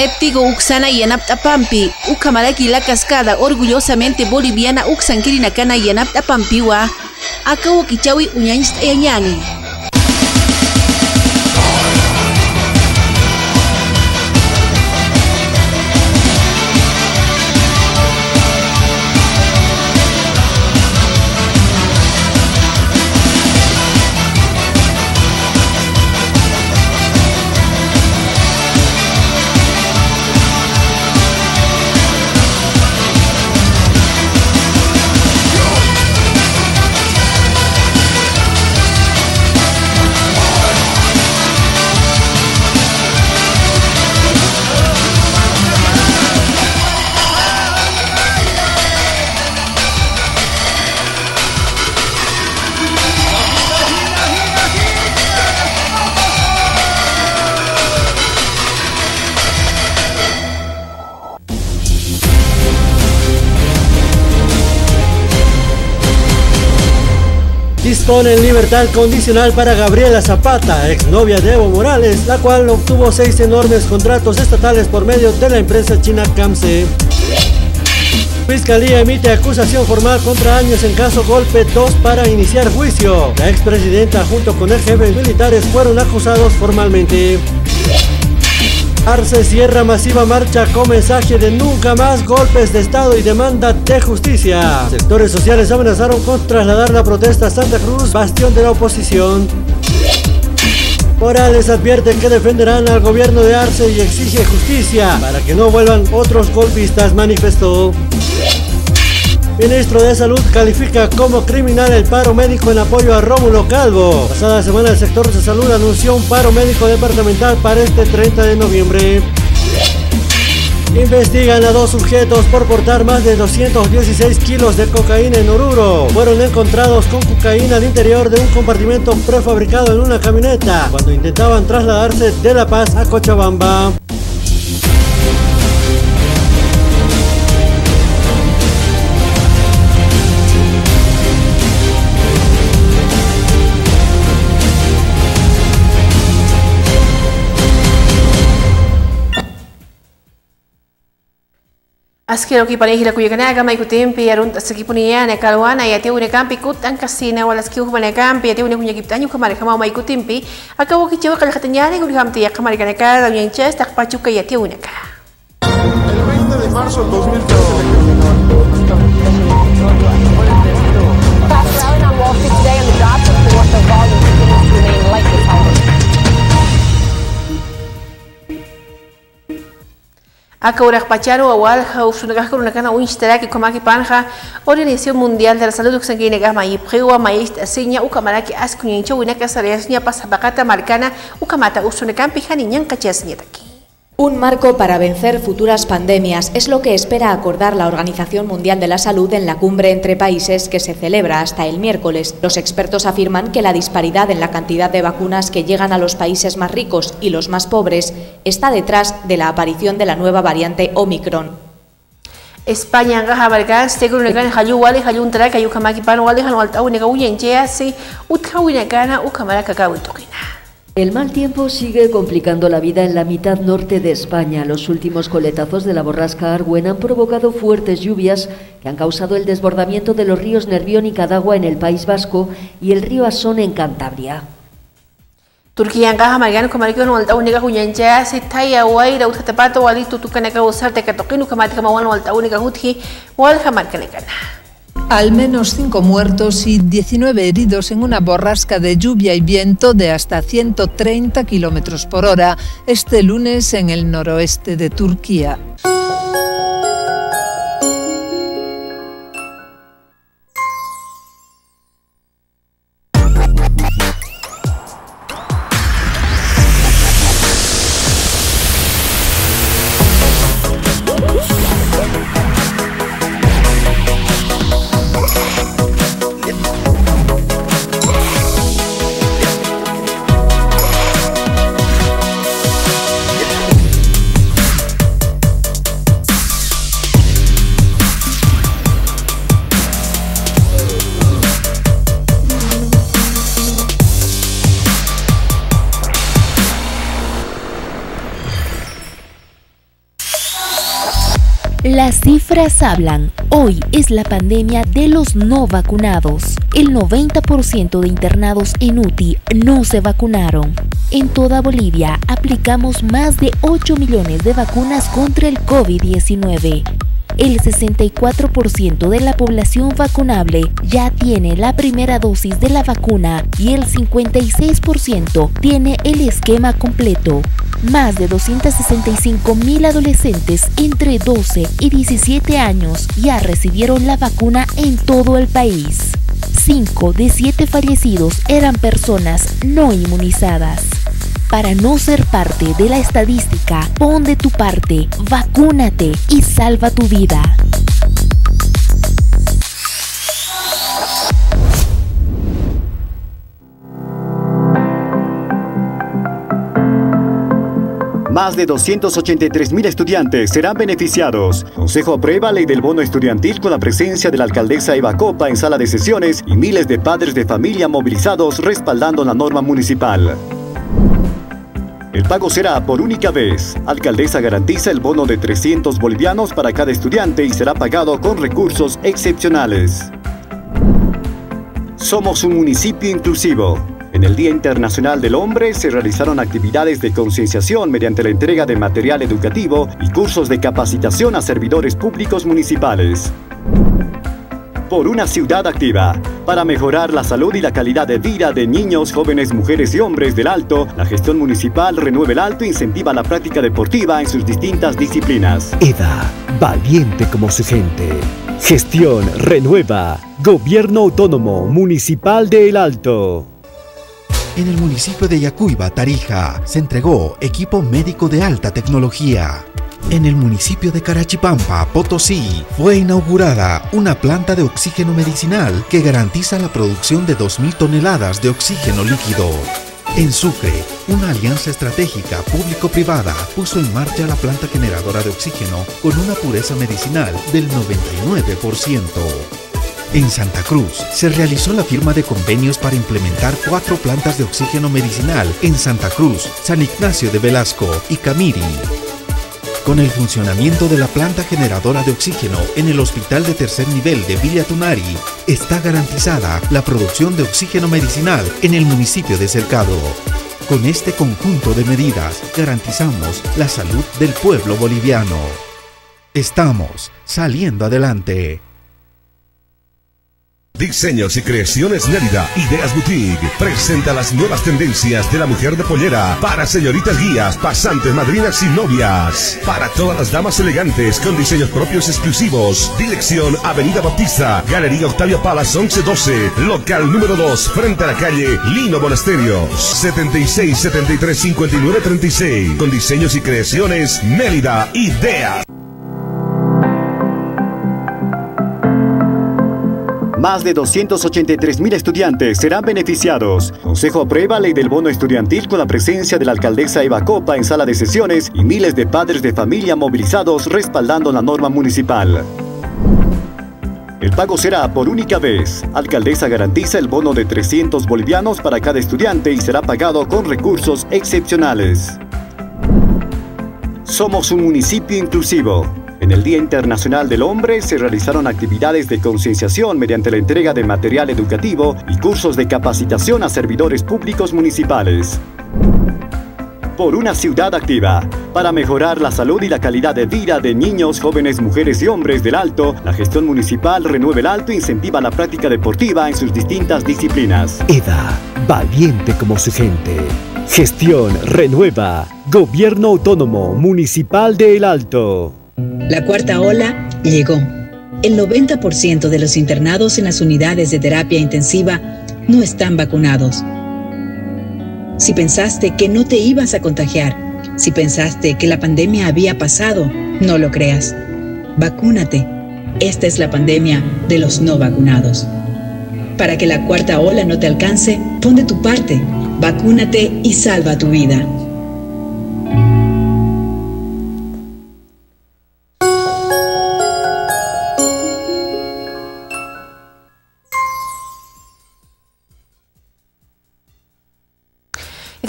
Genético Uxana Yanap Tapampi, Ucamaraki la Cascada, orgullosamente boliviana Uxankirinacana Yanap Tapampiwa, Acabo Kichawi Uñanist Eñani. Dispone en libertad condicional para Gabriela Zapata, exnovia de Evo Morales, la cual obtuvo 6 enormes contratos estatales por medio de la empresa china Camse. Fiscalía emite acusación formal contra Áñez en caso Golpe 2 para iniciar juicio. La expresidenta junto con el jefe militares fueron acusados formalmente. Arce cierra masiva marcha con mensaje de nunca más golpes de Estado y demanda de justicia. Sectores sociales amenazaron con trasladar la protesta a Santa Cruz, bastión de la oposición. Morales advierte que defenderán al gobierno de Arce y exige justicia para que no vuelvan otros golpistas, manifestó. Ministro de Salud califica como criminal el paro médico en apoyo a Rómulo Calvo. Pasada semana el sector de salud anunció un paro médico departamental para este 30 de noviembre. Investigan a 2 sujetos por portar más de 216 kilos de cocaína en Oruro. Fueron encontrados con cocaína al interior de un compartimento prefabricado en una camioneta cuando intentaban trasladarse de La Paz a Cochabamba. Askero ki panihila kuya kanaga may kutimpi arun saki punia na kalwana ya tiu ne kampi kut ang kasina wala skiu kumana kampi ya tiu ne kunya giptanyo kamari kama may kutimpi akawo ki chewa kala katanyani kuli kamti ya kamari kanaka da yang ches tak pachuka ya tiu ne ka. El 20 de marzo del 2013 Akaurak Pacharo awal hausunagah kurunakana unstaraki komaki panja Organización Mundial de la Salud uxanguinegah mai prewa maist asinya ukamaraki askunyincho winaka sarayasnya pasabakata marcana ukamata usunakampi haniñan kachasnya taki. Un marco para vencer futuras pandemias es lo que espera acordar la Organización Mundial de la Salud en la cumbre entre países que se celebra hasta el miércoles. Los expertos afirman que la disparidad en la cantidad de vacunas que llegan a los países más ricos y los más pobres está detrás de la aparición de la nueva variante Omicron. España ngaha marcan seguro negan hayu wali hayun tara kayu kamaki pan wali han walta unega uyenchea si utkawinagana ukamara kakawitokina. El mal tiempo sigue complicando la vida en la mitad norte de España. Los últimos coletazos de la borrasca Arwen han provocado fuertes lluvias que han causado el desbordamiento de los ríos Nervión y Cadagua en el País Vasco y el río Asón en Cantabria. Turquía ngaha margan komarikon walta unega huyancha si taya waira utatapato wali tutukanaka usarte katokinu kamati kamawan walta unega huthi wal hamarkanekana. Al menos 5 muertos y 19 heridos en una borrasca de lluvia y viento de hasta 130 kilómetros por hora este lunes en el noroeste de Turquía. cifras hablan. Hoy es la pandemia de los no vacunados. El 90% de internados en UTI no se vacunaron. En toda Bolivia aplicamos más de 8 millones de vacunas contra el COVID-19. El 64% de la población vacunable ya tiene la primera dosis de la vacuna y el 56% tiene el esquema completo. Más de 265.000 adolescentes entre 12 y 17 años ya recibieron la vacuna en todo el país. 5 de 7 fallecidos eran personas no inmunizadas. Para no ser parte de la estadística, pon de tu parte, vacúnate y salva tu vida. Más de 283.000 estudiantes serán beneficiados. Consejo aprueba ley del bono estudiantil con la presencia de la alcaldesa Eva Copa en sala de sesiones y miles de padres de familia movilizados respaldando la norma municipal. El pago será por única vez. Alcaldesa garantiza el bono de 300 bolivianos para cada estudiante y será pagado con recursos excepcionales. Somos un municipio inclusivo. En el Día Internacional del Hombre se realizaron actividades de concienciación mediante la entrega de material educativo y cursos de capacitación a servidores públicos municipales. Por una ciudad activa. Para mejorar la salud y la calidad de vida de niños, jóvenes, mujeres y hombres del Alto, la gestión municipal Renueva el Alto incentiva la práctica deportiva en sus distintas disciplinas. EDA, valiente como su gente. Gestión Renueva. Gobierno Autónomo Municipal de El Alto. En el municipio de Yacuiba, Tarija, se entregó equipo médico de alta tecnología. En el municipio de Carachipampa, Potosí, fue inaugurada una planta de oxígeno medicinal que garantiza la producción de 2.000 toneladas de oxígeno líquido. En Sucre, una alianza estratégica público-privada puso en marcha la planta generadora de oxígeno con una pureza medicinal del 99%. En Santa Cruz, se realizó la firma de convenios para implementar 4 plantas de oxígeno medicinal en Santa Cruz, San Ignacio de Velasco y Camiri. Con el funcionamiento de la planta generadora de oxígeno en el hospital de tercer nivel de Villa Tunari, está garantizada la producción de oxígeno medicinal en el municipio de Cercado. Con este conjunto de medidas, garantizamos la salud del pueblo boliviano. Estamos saliendo adelante. Diseños y Creaciones Mérida, Ideas Boutique, presenta las nuevas tendencias de la mujer de pollera para señoritas guías, pasantes, madrinas y novias. Para todas las damas elegantes con diseños propios exclusivos. Dirección Avenida Bautista, Galería Octavio Palas 1112, local número 2, frente a la calle Lino Monasterios, 76 73 59 36. Con Diseños y Creaciones Mérida, Ideas. Más de 283.000 estudiantes serán beneficiados. Consejo aprueba ley del bono estudiantil con la presencia de la alcaldesa Eva Copa en sala de sesiones y miles de padres de familia movilizados respaldando la norma municipal. El pago será por única vez. Alcaldesa garantiza el bono de 300 bolivianos para cada estudiante y será pagado con recursos excepcionales. Somos un municipio inclusivo. En el Día Internacional del Hombre se realizaron actividades de concienciación mediante la entrega de material educativo y cursos de capacitación a servidores públicos municipales. Por una ciudad activa. Para mejorar la salud y la calidad de vida de niños, jóvenes, mujeres y hombres del Alto, la gestión municipal Renueva el Alto incentiva la práctica deportiva en sus distintas disciplinas. EDA, valiente como su gente. Gestión Renueva. Gobierno Autónomo Municipal de El Alto. La cuarta ola llegó. El 90% de los internados en las unidades de terapia intensiva no están vacunados. Si pensaste que no te ibas a contagiar, si pensaste que la pandemia había pasado, no lo creas. Vacúnate. Esta es la pandemia de los no vacunados. Para que la cuarta ola no te alcance, pon de tu parte. Vacúnate y salva tu vida.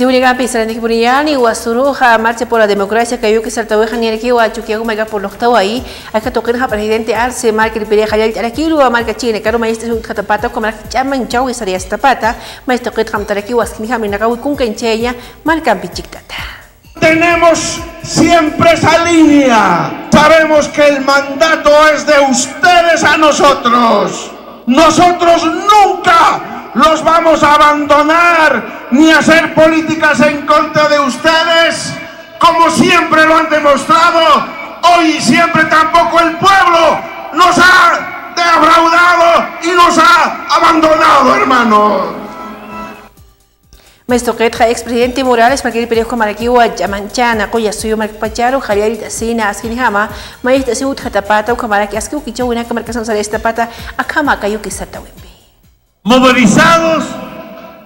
De única pista de Kipuriani, Guasuruja, Marcha por la Democracia, que yo que saltaweja ni aquí, Guachuquiago, Mega por los Tau ahí, hay que tocar a presidente Arce, Marca el Pereja, aquí, Lua, Marca Chile, Caro Maestro, Catapata, como la llaman Chau y Saria Estapata, Maestro que Hamtaraki, Waskinham, Nagawi, Kunkencheya, Marca Pichictata. Tenemos siempre esa línea. Sabemos que el mandato es de ustedes a nosotros. Nosotros nunca los vamos a abandonar ni hacer políticas en contra de ustedes, como siempre lo han demostrado. Hoy y siempre tampoco el pueblo nos ha defraudado y nos ha abandonado, hermano. Maestro Ketja, expresidente Morales, para que el periódico Maraquiwa, Yamanchana, Coya Suyo, Marpacharo, Jariarita Sina, Askinhama, Maestra Siut Hatapata, Ucamaraki, Asku, Kichawina, Camarcasan Saresta Pata, Akama, Kayuki Satawimbi. Movilizados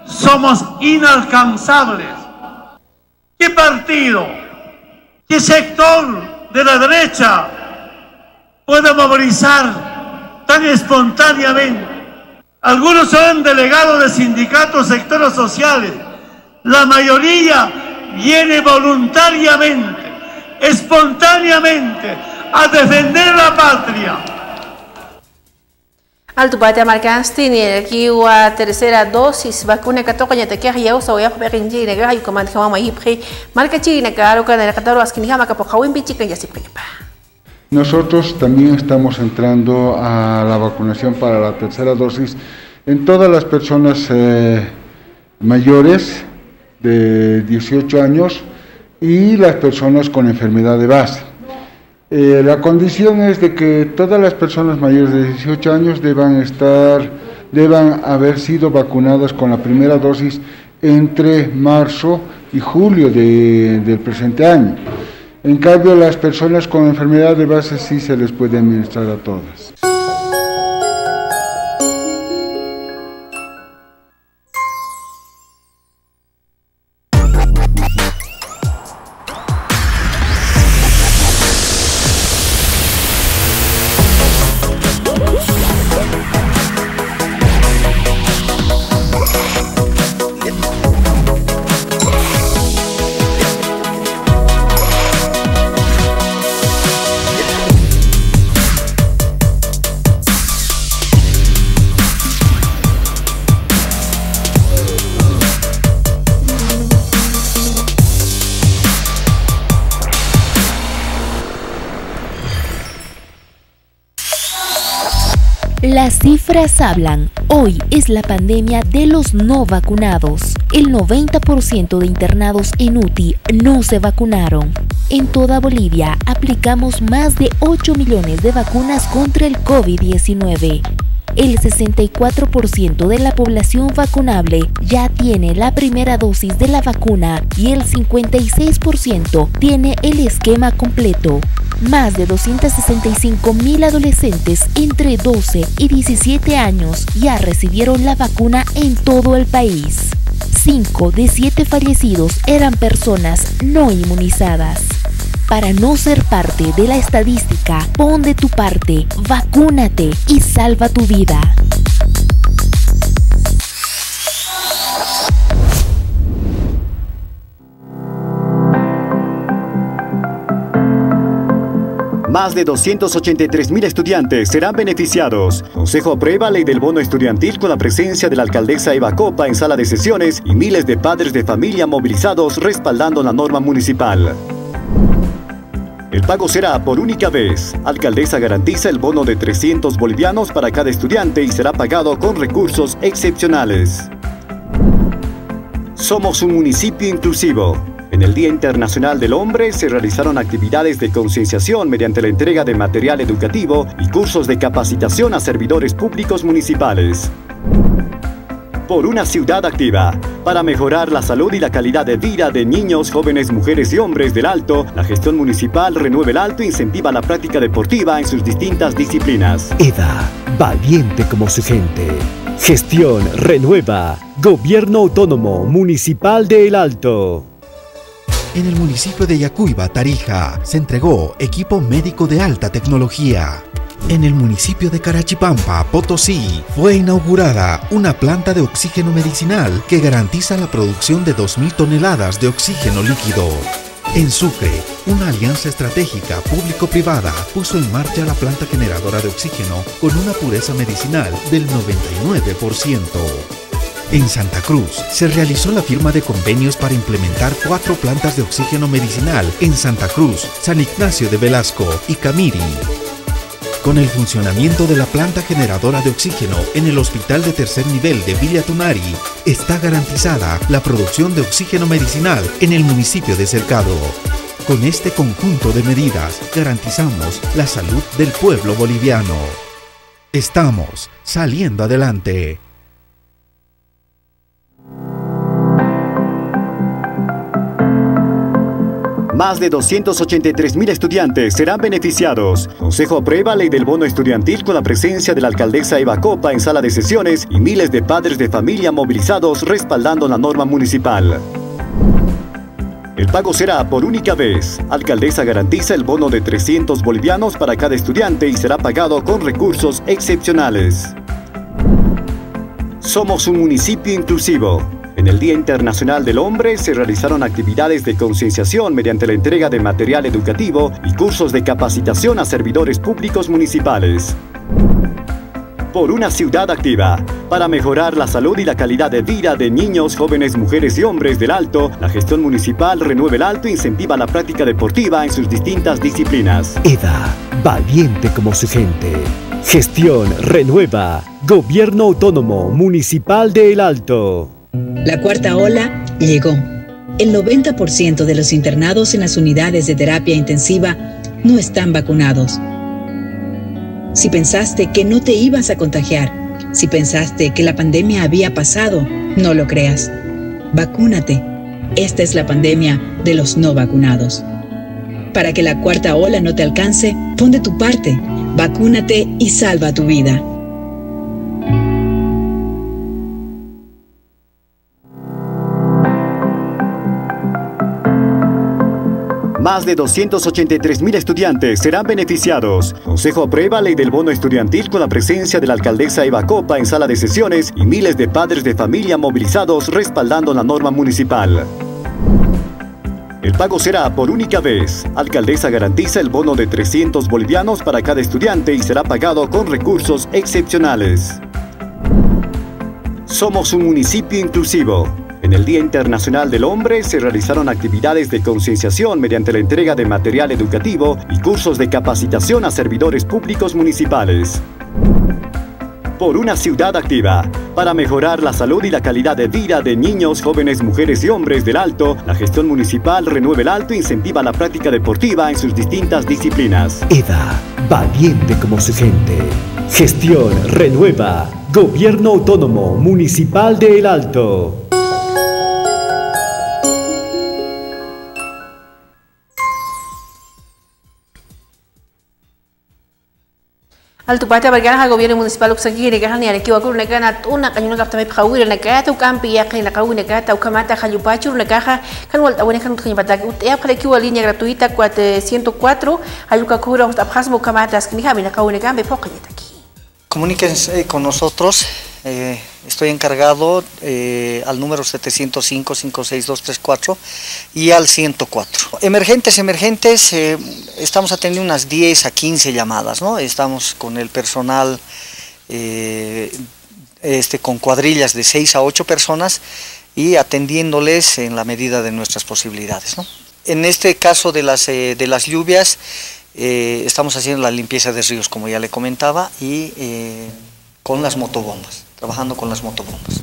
somos inalcanzables. ¿Qué partido, qué sector de la derecha puede movilizar tan espontáneamente? Algunos son delegados de sindicatos, sectores sociales. La mayoría viene voluntariamente, espontáneamente, a defender la patria. Alto Pata Marcanstini, aquí la tercera dosis, vacuna que toca ya te queja ya usa ya para que llegue a y comando que vamos a ir marca china que ahora que en el cataro asquinijama que por Hawin pichica ya se prepa. Nosotros también estamos entrando a la vacunación para la tercera dosis en todas las personas mayores de 18 años y las personas con enfermedad de base. La condición es de que todas las personas mayores de 18 años deban haber sido vacunadas con la primera dosis entre marzo y julio del presente año. En cambio, las personas con enfermedad de base sí se les puede administrar a todas. Las cifras hablan. Hoy es la pandemia de los no vacunados. El 90% de internados en UTI no se vacunaron. En toda Bolivia aplicamos más de 8 millones de vacunas contra el COVID-19. El 64% de la población vacunable ya tiene la primera dosis de la vacuna y el 56% tiene el esquema completo. Más de 265.000 adolescentes entre 12 y 17 años ya recibieron la vacuna en todo el país. 5 de 7 fallecidos eran personas no inmunizadas. Para no ser parte de la estadística, pon de tu parte, vacúnate y salva tu vida. Más de 283.000 estudiantes serán beneficiados. Consejo aprueba ley del bono estudiantil con la presencia de la alcaldesa Eva Copa en sala de sesiones y miles de padres de familia movilizados respaldando la norma municipal. El pago será por única vez. Alcaldesa garantiza el bono de 300 bolivianos para cada estudiante y será pagado con recursos excepcionales. Somos un municipio inclusivo. En el Día Internacional del Hombre se realizaron actividades de concienciación mediante la entrega de material educativo y cursos de capacitación a servidores públicos municipales. Por una ciudad activa. Para mejorar la salud y la calidad de vida de niños, jóvenes, mujeres y hombres del Alto, la gestión municipal Renueva el Alto incentiva la práctica deportiva en sus distintas disciplinas. EDA, valiente como su gente. Gestión Renueva. Gobierno Autónomo Municipal de El Alto. En el municipio de Yacuiba, Tarija, se entregó equipo médico de alta tecnología. En el municipio de Carachipampa, Potosí, fue inaugurada una planta de oxígeno medicinal que garantiza la producción de 2.000 toneladas de oxígeno líquido. En Sucre, una alianza estratégica público-privada puso en marcha la planta generadora de oxígeno con una pureza medicinal del 99%. En Santa Cruz, se realizó la firma de convenios para implementar 4 plantas de oxígeno medicinal en Santa Cruz, San Ignacio de Velasco y Camiri. Con el funcionamiento de la planta generadora de oxígeno en el hospital de tercer nivel de Villa Tunari, está garantizada la producción de oxígeno medicinal en el municipio de Cercado. Con este conjunto de medidas, garantizamos la salud del pueblo boliviano. Estamos saliendo adelante. Más de 283.000 estudiantes serán beneficiados. Consejo aprueba ley del bono estudiantil con la presencia de la alcaldesa Eva Copa en sala de sesiones y miles de padres de familia movilizados respaldando la norma municipal. El pago será por única vez. Alcaldesa garantiza el bono de 300 bolivianos para cada estudiante y será pagado con recursos excepcionales. Somos un municipio inclusivo. En el Día Internacional del Hombre se realizaron actividades de concienciación mediante la entrega de material educativo y cursos de capacitación a servidores públicos municipales. Por una ciudad activa, para mejorar la salud y la calidad de vida de niños, jóvenes, mujeres y hombres del Alto, la gestión municipal Renueva el Alto incentiva la práctica deportiva en sus distintas disciplinas. EDA, valiente como su gente. Gestión Renueva, Gobierno Autónomo Municipal de El Alto. La cuarta ola llegó. El 90% de los internados en las unidades de terapia intensiva no están vacunados. Si pensaste que no te ibas a contagiar, si pensaste que la pandemia había pasado, no lo creas. Vacúnate. Esta es la pandemia de los no vacunados. Para que la cuarta ola no te alcance, pon de tu parte. Vacúnate y salva tu vida. Más de 283.000 estudiantes serán beneficiados. Consejo aprueba ley del bono estudiantil con la presencia de la alcaldesa Eva Copa en sala de sesiones y miles de padres de familia movilizados respaldando la norma municipal. El pago será por única vez. Alcaldesa garantiza el bono de 300 bolivianos para cada estudiante y será pagado con recursos excepcionales. Somos un municipio inclusivo. En el Día Internacional del Hombre se realizaron actividades de concienciación mediante la entrega de material educativo y cursos de capacitación a servidores públicos municipales. Por una ciudad activa, para mejorar la salud y la calidad de vida de niños, jóvenes, mujeres y hombres del Alto, la gestión municipal Renueva el Alto incentiva la práctica deportiva en sus distintas disciplinas. EDA, valiente como su gente. Gestión Renueva, Gobierno Autónomo Municipal de El Alto. Alto pata bergana gobierno municipal uksangi negara ni anekiwa kuru negara una kanyuna kapta mai phawira negara tu kampi ya kai nakawi negara tu kamata khayu pachu negara kan wal awene kan khanyi batak ya phale kiwa línea gratuita 104 ayuka kura hasta phasmo kamata skini habi nakawi negara be pokanyeta aquí. Comuníquense con nosotros. Estoy encargado al número 705-56234 y al 104. Emergentes, estamos atendiendo unas 10 a 15 llamadas, ¿no? Estamos con el personal, con cuadrillas de 6 a 8 personas y atendiéndoles en la medida de nuestras posibilidades, ¿no? En este caso de las lluvias, estamos haciendo la limpieza de ríos, como ya le comentaba, y con las motobombas. Trabajando con las motobombas.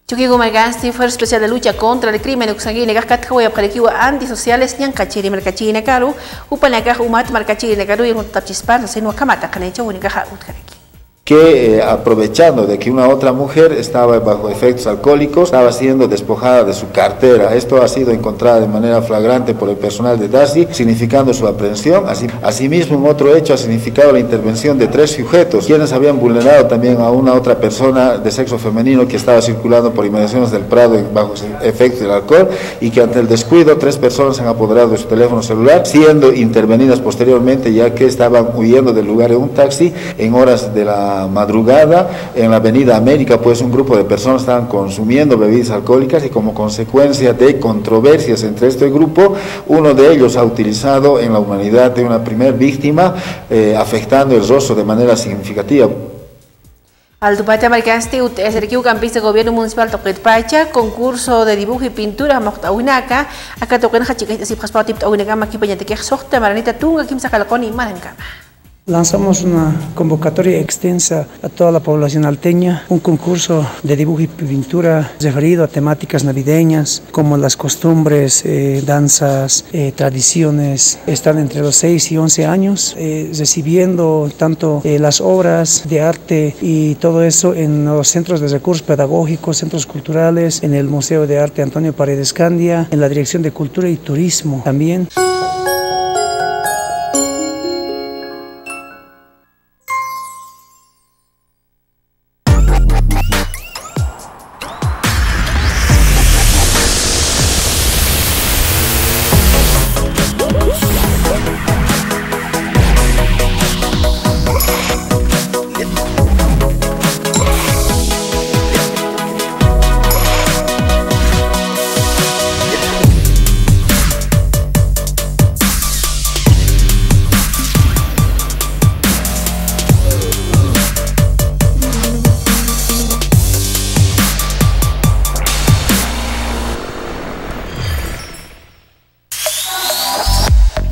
Chuquigo Margansti fue especial de lucha contra el crimen uksangi negah katkawa apalekiwa antisociales nyang kachiri merkachi nekaru upanagah umat markachi nekaru yang tapchispan senu kamata kanecha unikah utkareki. que aprovechando de que una otra mujer estaba bajo efectos alcohólicos, estaba siendo despojada de su cartera. Esto ha sido encontrado de manera flagrante por el personal de DASI, significando su aprehensión. Asimismo, un otro hecho ha significado la intervención de 3 sujetos, quienes habían vulnerado también a una otra persona de sexo femenino que estaba circulando por inmediaciones del Prado bajo efectos del alcohol, y que ante el descuido 3 personas han apoderado de su teléfono celular, siendo intervenidas posteriormente, ya que estaban huyendo del lugar en un taxi en horas de la madrugada en la avenida América. Pues un grupo de personas estaban consumiendo bebidas alcohólicas, y como consecuencia de controversias entre este grupo, uno de ellos ha utilizado en la humanidad de una primer víctima, afectando el rostro de manera significativa. Al Tupacha Marcaste, es el campista de gobierno municipal Toquet Pacha, concurso de dibujo y pintura, Moctaunaka, acá Toquet Hachicas y Paspato Taunagama, Kipañate, que Sota, Maranita Tunga, Kim Sacalconi y Marancama. Lanzamos una convocatoria extensa a toda la población alteña, un concurso de dibujo y pintura referido a temáticas navideñas como las costumbres, danzas, tradiciones. Están entre los 6 y 11 años recibiendo tanto las obras de arte y todo eso en los centros de recursos pedagógicos, centros culturales, en el Museo de Arte Antonio Paredes Candia, en la Dirección de Cultura y Turismo también.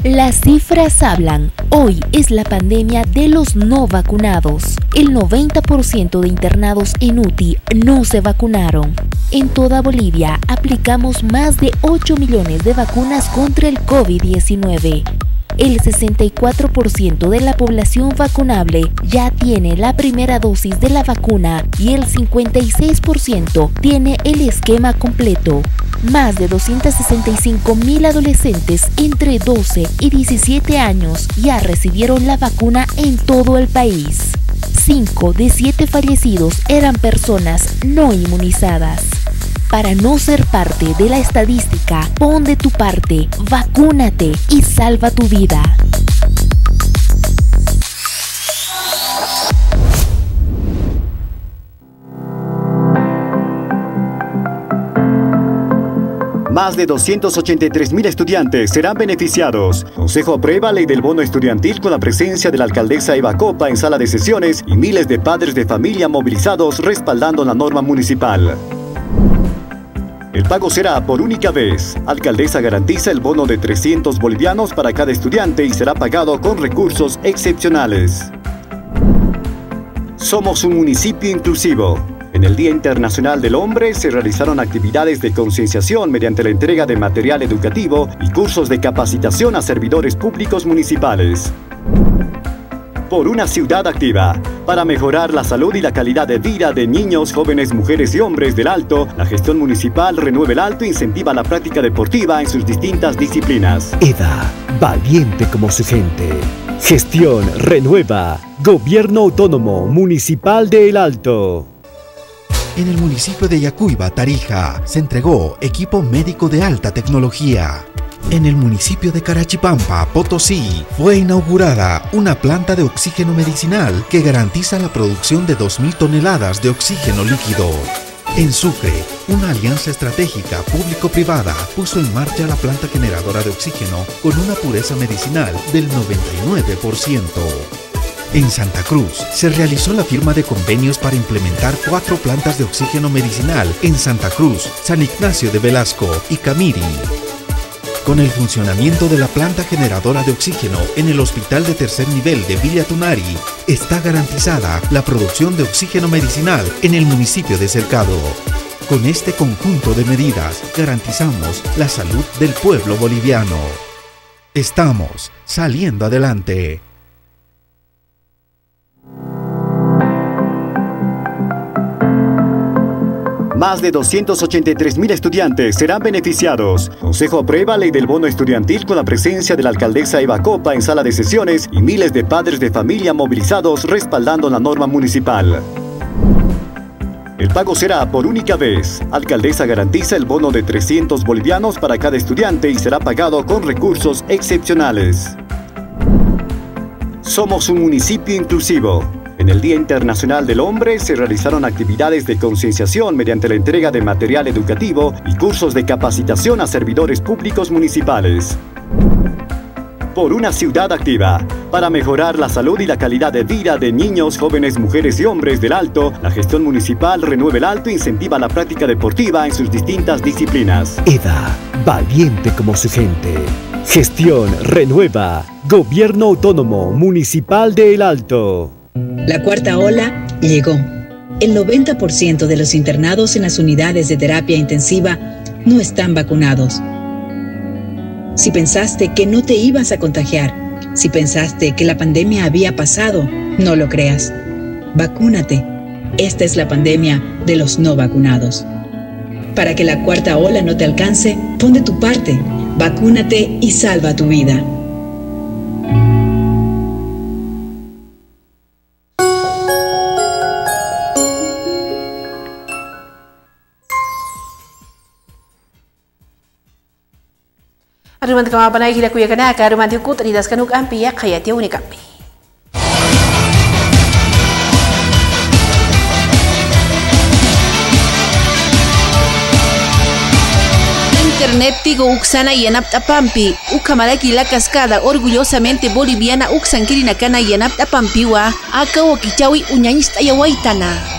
Las cifras hablan. Hoy es la pandemia de los no vacunados. El 90% de internados en UTI no se vacunaron. En toda Bolivia aplicamos más de 8 millones de vacunas contra el COVID-19. El 64% de la población vacunable ya tiene la primera dosis de la vacuna y el 56% tiene el esquema completo. Más de 265.000 adolescentes entre 12 y 17 años ya recibieron la vacuna en todo el país. 5 de 7 fallecidos eran personas no inmunizadas. Para no ser parte de la estadística, pon de tu parte, vacúnate y salva tu vida. Más de 283.000 estudiantes serán beneficiados. Consejo aprueba ley del bono estudiantil con la presencia de la alcaldesa Eva Copa en sala de sesiones y miles de padres de familia movilizados respaldando la norma municipal. El pago será por única vez. Alcaldesa garantiza el bono de 300 bolivianos para cada estudiante y será pagado con recursos excepcionales. Somos un municipio inclusivo. En el Día Internacional del Hombre se realizaron actividades de concienciación mediante la entrega de material educativo y cursos de capacitación a servidores públicos municipales. Por una ciudad activa. Para mejorar la salud y la calidad de vida de niños, jóvenes, mujeres y hombres del Alto, la gestión municipal Renueva el Alto incentiva la práctica deportiva en sus distintas disciplinas. EDA, valiente como su gente. Gestión Renueva. Gobierno Autónomo Municipal de El Alto. En el municipio de Yacuiba, Tarija, se entregó equipo médico de alta tecnología. En el municipio de Carachipampa, Potosí, fue inaugurada una planta de oxígeno medicinal que garantiza la producción de 2.000 toneladas de oxígeno líquido. En Sucre, una alianza estratégica público-privada puso en marcha la planta generadora de oxígeno con una pureza medicinal del 99%. En Santa Cruz, se realizó la firma de convenios para implementar 4 plantas de oxígeno medicinal en Santa Cruz, San Ignacio de Velasco y Camiri. Con el funcionamiento de la planta generadora de oxígeno en el Hospital de Tercer Nivel de Villa Tunari, está garantizada la producción de oxígeno medicinal en el municipio de Cercado. Con este conjunto de medidas, garantizamos la salud del pueblo boliviano. Estamos saliendo adelante. Más de 283.000 estudiantes serán beneficiados. Consejo aprueba ley del bono estudiantil con la presencia de la alcaldesa Eva Copa en sala de sesiones y miles de padres de familia movilizados respaldando la norma municipal. El pago será por única vez. Alcaldesa garantiza el bono de 300 bolivianos para cada estudiante y será pagado con recursos excepcionales. Somos un municipio inclusivo. En el Día Internacional del Hombre se realizaron actividades de concienciación mediante la entrega de material educativo y cursos de capacitación a servidores públicos municipales. Por una ciudad activa. Para mejorar la salud y la calidad de vida de niños, jóvenes, mujeres y hombres del Alto, la gestión municipal Renueva el Alto incentiva la práctica deportiva en sus distintas disciplinas. EDA, valiente como su gente. Gestión Renueva. Gobierno Autónomo Municipal de El Alto. La cuarta ola llegó. El 90% de los internados en las unidades de terapia intensiva no están vacunados. Si pensaste que no te ibas a contagiar, si pensaste que la pandemia había pasado, no lo creas. Vacúnate. Esta es la pandemia de los no vacunados. Para que la cuarta ola no te alcance, pon de tu parte. Vacúnate y salva tu vida. Arumant kama panay hila kuya kana ka arumant kut ni das kanuk ampi ya khayati unik ampi. Internet tigo uksana yanap tapampi ukamaraki la cascada orgullosamente boliviana uksankiri nakana yanap tapampiwa akawo kichawi uñañista yawaitana.